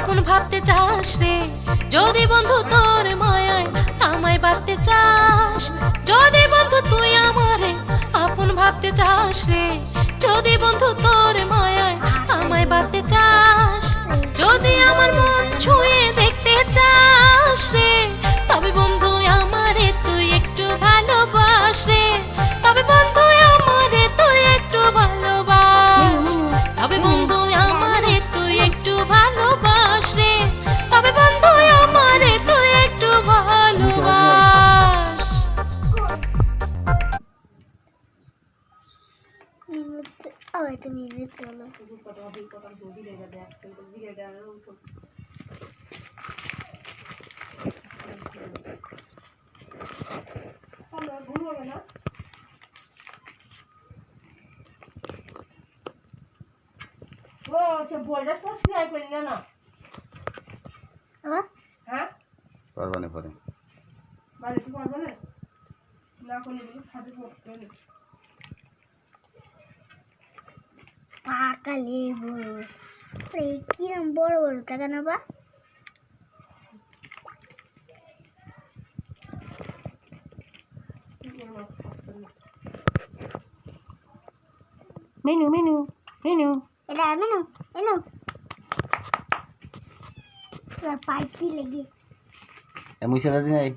আপন ভাবতে চাস রে, যদি বন্ধু তোর মায়ায় আমায় বাঁধতে চাস, যদি বন্ধু তুই আমারে আপন ভাবতে চাস রে, যদি বন্ধু তোর মায়ায় আমায় বাঁধতে চাস, যদি আমার মন ছুঁয়ে দেখতে চাস রে, তবে বন্ধু আমারে তুই একটু ভালোবাস রে, তবে বন্ধু আমারে তুই একটু ভালোবাস, তবে বন্ধু আমারে তুই একটু ভালোবাস রে, তবে বন্ধু আমারে তুই একটু ভালোবাস। পারবানে পরে পাকা লেবু কিরম বড় বড় টাকা নেবা? মেনু মেনু মেনু এটা মেনু মেনু পাইকি লেগে মুছে দাদি নাই